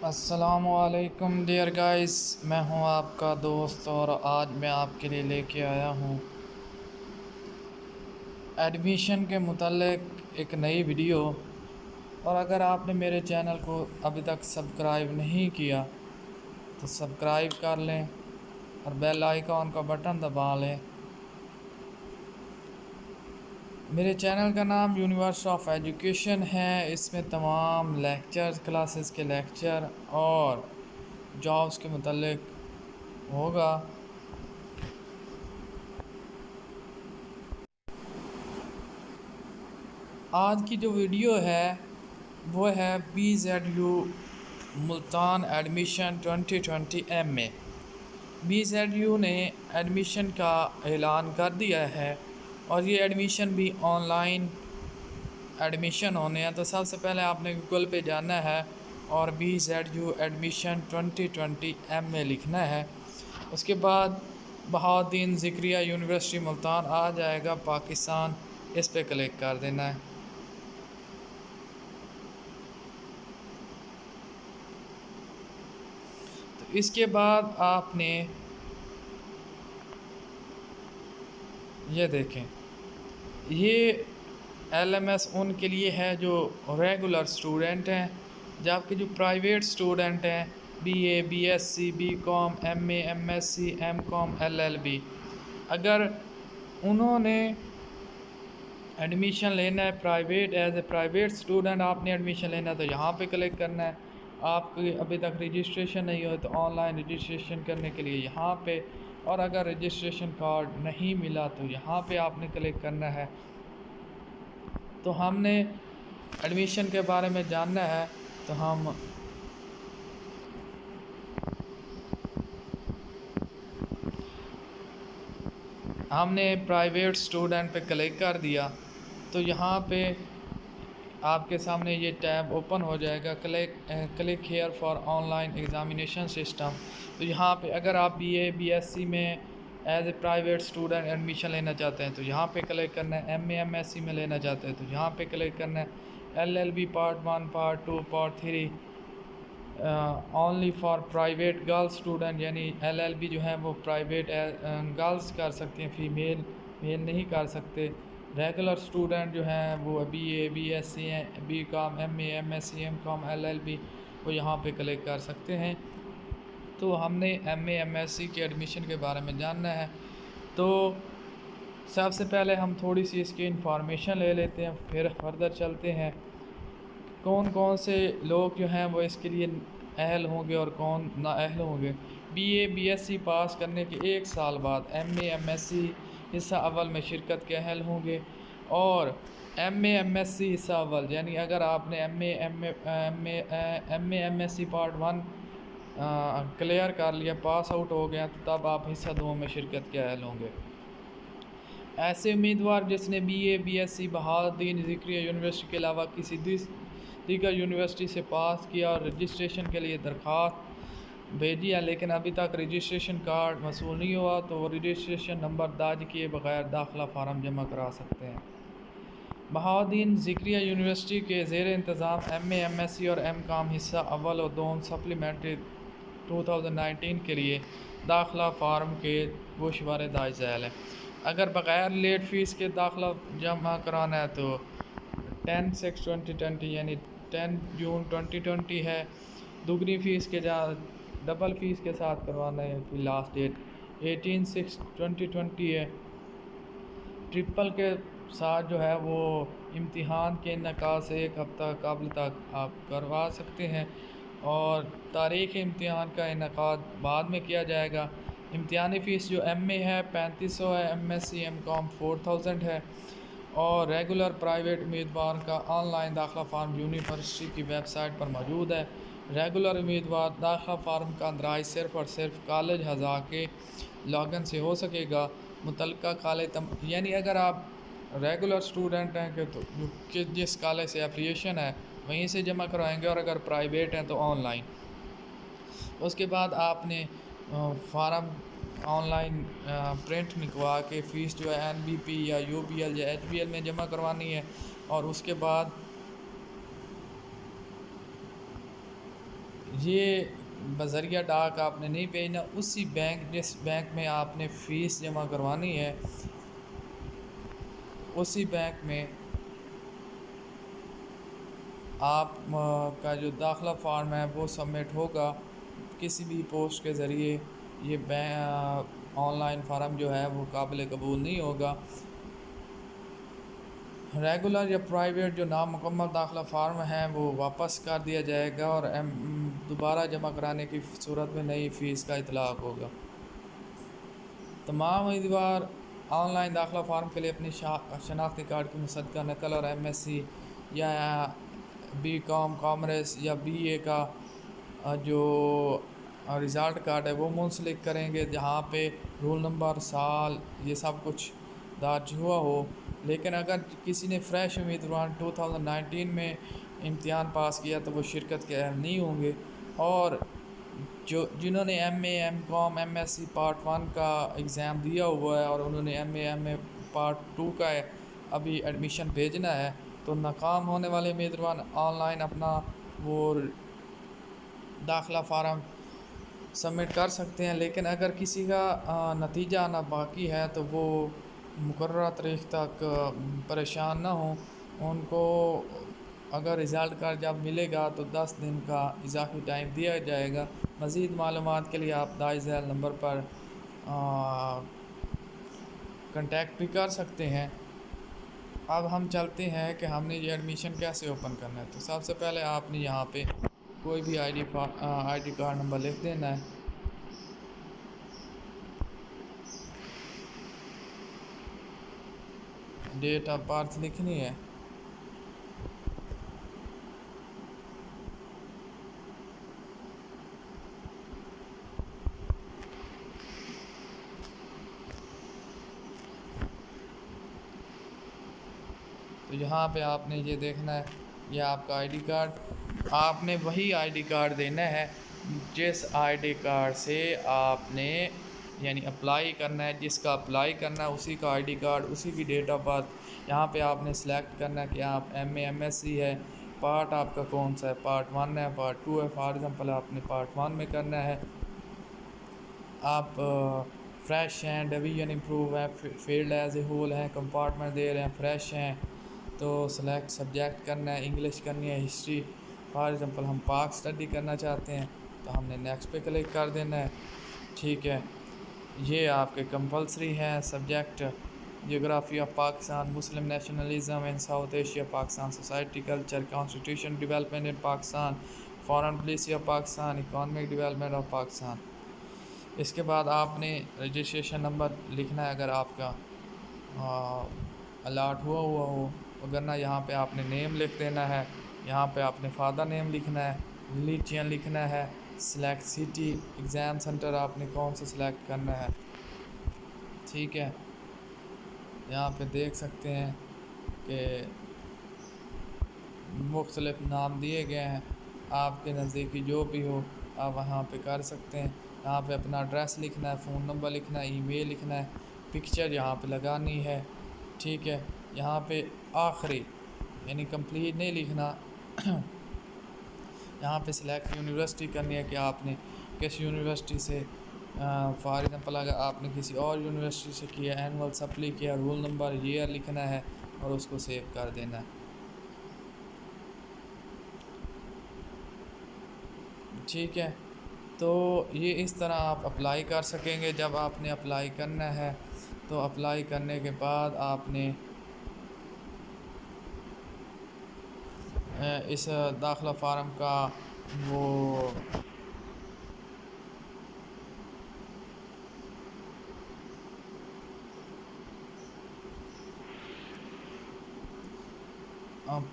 السلام علیکم dear guys, میں ہوں آپ کا دوست اور آج میں آپ کے لیے لے کے آیا ہوں ایڈمیشن کے متعلق ایک نئی ویڈیو۔ اور اگر آپ نے میرے چینل کو ابھی تک سبسکرائب نہیں کیا تو سبسکرائب کر لیں اور بیل آئیکن کا بٹن دبا لیں۔ میرے چینل کا نام یونیورس آف ایجوکیشن ہے۔ اس میں تمام لیکچرز، کلاسز کے لیکچر اور جابس کے متعلق ہوگا۔ آج کی جو ویڈیو ہے وہ ہے BZU ملتان ایڈمیشن 2020 میں۔ BZU نے ایڈمیشن کا اعلان کر دیا ہے اور یہ ایڈمیشن بھی آن لائن ایڈمیشن ہونے ہیں۔ تو سب سے پہلے آپ نے گوگل پہ جانا ہے اور BZU ایڈمیشن 2020 میں لکھنا ہے۔ اس کے بعد بہاؤالدین ذکریہ یونیورسٹی ملتان آ جائے گا پاکستان، اس پہ کلک کر دینا ہے۔ تو اس کے بعد آپ نے یہ دیکھیں، یہ LMS ان کے لیے ہے جو ریگولر سٹوڈنٹ ہیں، جبکہ جو پرائیویٹ سٹوڈنٹ ہیں BA BSc BCom MA MSc MCom LLB، اگر انہوں نے ایڈمیشن لینا ہے private, as a private student آپ نے ایڈمیشن لینا ہے تو یہاں پہ کلک کرنا ہے۔ آپ کی ابھی تک رجسٹریشن نہیں ہوئی تو آن لائن رجسٹریشن کرنے کے لیے یہاں پہ، اور اگر رجسٹریشن کارڈ نہیں ملا تو یہاں پہ آپ نے کلک کرنا ہے۔ تو ہم نے ایڈمیشن کے بارے میں جاننا ہے تو ہم نے پرائیویٹ سٹوڈنٹ پہ کلک کر دیا تو یہاں پہ آپ کے سامنے یہ ٹیب اوپن ہو جائے گا، click here for online examination system. تو یہاں پہ اگر آپ BA BSc میں as a private student admission لینا چاہتے ہیں تو یہاں پہ کلک کرنا ہے۔ MA MSc میں لینا چاہتے ہیں تو یہاں پہ کلک کرنا ہے۔ LLB part 1 part 2 part 3 only for private girls student, یعنی LLB جو ہے وہ پرائیویٹ گرلس کر سکتے ہیں، فیمیل میل نہیں کر سکتے۔ ریگولر اسٹوڈنٹ جو ہیں وہ BA BSc BCom MA MSc MCom LLB وہ یہاں پہ کلک کر سکتے ہیں۔ تو ہم نے MA MSc کے ایڈمیشن کے بارے میں جاننا ہے، تو سب سے پہلے ہم تھوڑی سی اس کی انفارمیشن لے لیتے ہیں، پھر فردر چلتے ہیں کون کون سے لوگ جو ہیں وہ اس کے لیے اہل ہوں گے اور کون نااہل ہوں گے۔ BA BSc پاس کرنے کے 1 سال بعد MA MSc حصہ اول میں شرکت کے اہل ہوں گے، اور MA MSc حصہ اول یعنی اگر آپ نے MA MSc پارٹ 1 کلیئر کر لیا، پاس آؤٹ ہو گیا، تو تب آپ حصہ 2 میں شرکت کے اہل ہوں گے۔ ایسے امیدوار جس نے BA BSc بہاؤالدین ذکریہ یونیورسٹی کے علاوہ کسی دیگر یونیورسٹی سے پاس کیا اور رجسٹریشن کے لیے درخواست بھیجی ہے لیکن ابھی تک رجسٹریشن کارڈ موصول نہیں ہوا، تو وہ رجسٹریشن نمبر درج کیے بغیر داخلہ فارم جمع کرا سکتے ہیں۔ بہاؤالدین ذکریہ یونیورسٹی کے زیر انتظام MA MSc اور MCom حصہ اول اور دوم سپلیمنٹری 2019 کے لیے داخلہ فارم کے گوشوارے درج ذیل ہیں۔ اگر بغیر لیٹ فیس کے داخلہ جمع کرانا ہے تو 10/6/2020 یعنی 10 جون 2020 ہے۔ دوگنی فیس کے ڈبل فیس کے ساتھ کروانا ہے کہ لاسٹ ڈیٹ 18/6/2020 ہے۔ ٹرپل کے ساتھ جو ہے وہ امتحان کے انعقاد سے 1 ہفتہ قبل تک آپ کروا سکتے ہیں، اور تاریخ امتحان کا انعقاد بعد میں کیا جائے گا۔ امتحانی فیس جو MA ہے 3500 ہے، MSc MCom 4000 ہے، اور ریگولر پرائیویٹ امیدوار کا آن لائن داخلہ فارم یونیورسٹی کی ویب سائٹ پر موجود ہے۔ ریگولر امیدوار داخلہ فارم کا اندراج صرف اور صرف کالج ہزا کے لاگن سے ہو سکے گا۔ متعلقہ کالج یعنی اگر آپ ریگولر سٹوڈنٹ ہیں کہ جس کالج سے ایفیلیشن ہے وہیں سے جمع کروائیں گے، اور اگر پرائیویٹ ہیں تو آن لائن۔ اس کے بعد آپ نے فارم آن لائن پرنٹ نکلوا کے فیس جو ہے NBP یا UBL یا HBL میں جمع کروانی ہے، اور اس کے بعد یہ بذریعہ ڈاک آپ نے نہیں بھیجنا، اسی بینک جس بینک میں آپ نے فیس جمع کروانی ہے اسی بینک میں آپ کا جو داخلہ فارم ہے وہ سبمٹ ہوگا کسی بھی پوسٹ کے ذریعے۔ یہ آن لائن فارم جو ہے وہ قابل قبول نہیں ہوگا۔ ریگولر یا پرائیویٹ جو نامکمل داخلہ فارم ہیں وہ واپس کر دیا جائے گا اور دوبارہ جمع کرانے کی صورت میں نئی فیس کا اطلاق ہوگا۔ تمام امیدوار آن لائن داخلہ فارم کے لیے اپنی شناختی کارڈ کی مصدقہ نقل اور ایم ایس سی یا بی کام کامرس یا بی اے کا جو رزلٹ کارڈ ہے وہ منسلک کریں گے، جہاں پہ رول نمبر، سال، یہ سب کچھ درج ہوا ہو۔ لیکن اگر کسی نے فریش امیدوار 2019 میں امتحان پاس کیا تو وہ شرکت کے اہل نہیں ہوں گے، اور جنہوں نے ایم اے، ایم کام، ایم ایس سی پارٹ 1 کا ایگزام دیا ہوا ہے اور انہوں نے ایم اے پارٹ 2 کا ابھی ایڈمیشن بھیجنا ہے، تو ناکام ہونے والے امیدوار آن لائن اپنا وہ داخلہ فارم سبمٹ کر سکتے ہیں۔ لیکن اگر کسی کا نتیجہ آنا باقی ہے تو وہ مقررہ تاریخ تک پریشان نہ ہوں۔ ان کو اگر رزلٹ کارڈ جب ملے گا تو 10 دن کا اضافی ٹائم دیا جائے گا۔ مزید معلومات کے لیے آپ دائیں ذیل نمبر پر کنٹیکٹ بھی کر سکتے ہیں۔ اب ہم چلتے ہیں کہ ہم نے یہ ایڈمیشن کیسے اوپن کرنا ہے۔ تو سب سے پہلے آپ نے یہاں پہ کوئی بھی آئی ڈی کارڈ نمبر لکھ دینا ہے۔ ڈیٹ آف برتھ لکھنی ہے۔ تو یہاں پہ آپ نے یہ دیکھنا ہے، یہ آپ کا آئی ڈی کارڈ، آپ نے وہی آئی ڈی کارڈ دینا ہے جس آئی ڈی کارڈ سے آپ نے یعنی اپلائی کرنا ہے، جس کا اپلائی کرنا ہے اسی کا آئی ڈی کارڈ، اسی کی ڈیٹ آف برتھ۔ یہاں پہ آپ نے سلیکٹ کرنا ہے کہ آپ ایم اے، ایم ایس سی ہے، پارٹ آپ کا کون سا ہے، پارٹ 1 ہے، پارٹ 2 ہے۔ فار ایگزامپل آپ نے پارٹ 1 میں کرنا ہے۔ آپ فریش ہیں، ڈویژن امپروو ہے، فیلڈ ایز اے ہول ہیں، کمپارٹمنٹ دے رہے ہیں، فریش ہیں، تو سلیکٹ سبجیکٹ کرنا ہے، انگلش کرنی ہے، ہسٹری۔ فار ایگزامپل ہم پاک اسٹڈی کرنا چاہتے ہیں تو ہم نے نیکسٹ پہ کلک کر دینا ہے۔ ٹھیک ہے، یہ آپ کے کمپلسری ہیں سبجیکٹ: جغرافی of Pakistan, Muslim nationalism in South Asia, Pakistan society, culture, constitution development in Pakistan, foreign policy of Pakistan, economic development of Pakistan. اس کے بعد آپ نے رجسٹریشن نمبر لکھنا ہے اگر آپ کا الاٹ ہوا ہو، وگرنہ یہاں پہ آپ نے نیم لکھ دینا ہے۔ یہاں پہ آپ نے فادر نیم لکھنا ہے، ریلیجین لکھنا ہے، سلیکٹ سٹی، ایگزام سینٹر آپ نے کون سا سلیکٹ کرنا ہے۔ ٹھیک ہے، یہاں پہ دیکھ سکتے ہیں کہ مختلف نام دیے گئے ہیں، آپ کے نزدیکی جو بھی ہو آپ وہاں پہ کر سکتے ہیں۔ یہاں پہ اپنا ایڈریس لکھنا ہے، فون نمبر لکھنا ہے، ای میل لکھنا ہے، پکچر یہاں پہ لگانی ہے۔ ٹھیک ہے، یہاں پہ آخری یعنی کمپلیٹ نہیں لکھنا، یہاں پہ سلیکٹ یونیورسٹی کرنی ہے کہ آپ نے کس یونیورسٹی سے، فار ایگزامپل اگر آپ نے کسی اور یونیورسٹی سے کیا، اینول سپلی کیا، رول نمبر، ایئر لکھنا ہے اور اس کو سیو کر دینا ہے۔ ٹھیک ہے، تو یہ اس طرح آپ اپلائی کر سکیں گے۔ جب آپ نے اپلائی کرنا ہے تو اپلائی کرنے کے بعد آپ نے اس داخلہ فارم کا وہ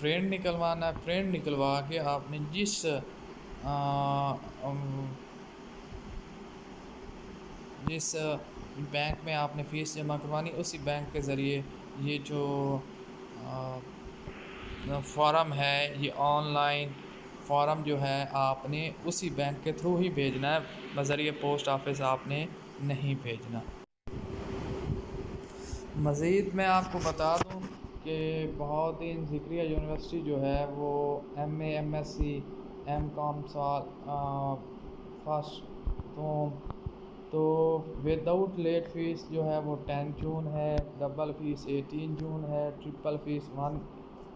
پرنٹ نکلوانا ہے۔ پرنٹ نکلوا کے آپ نے جس بینک میں آپ نے فیس جمع کروانی اسی بینک کے ذریعے یہ جو فارم ہے، یہ آن لائن فارم جو ہے آپ نے اسی بینک کے تھرو ہی بھیجنا ہے، بذریعہ پوسٹ آفس آپ نے نہیں بھیجنا۔ مزید میں آپ کو بتا دوں کہ بہت ہی ذکریہ یونیورسٹی جو ہے وہ ایم اے، ایم ایس سی، ایم کام سال فسٹ تو ود آؤٹ لیٹ فیس جو ہے وہ 10 جون ہے، ڈبل فیس 18 جون ہے، triple fee 1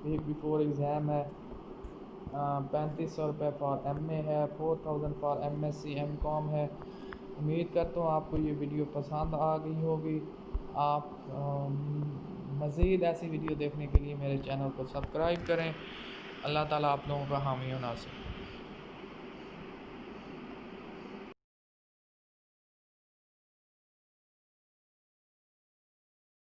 week before exam ہے، 3500 روپے فار ایم اے ہے، 4000 for M S C M com ہے۔ امید کرتا ہوں آپ کو یہ ویڈیو پسند آ گئی ہوگی۔ آپ مزید ایسی ویڈیو دیکھنے کے لیے میرے چینل کو سبسکرائب کریں۔ اللہ تعالیٰ آپ لوگوں کا حامی و ناصر۔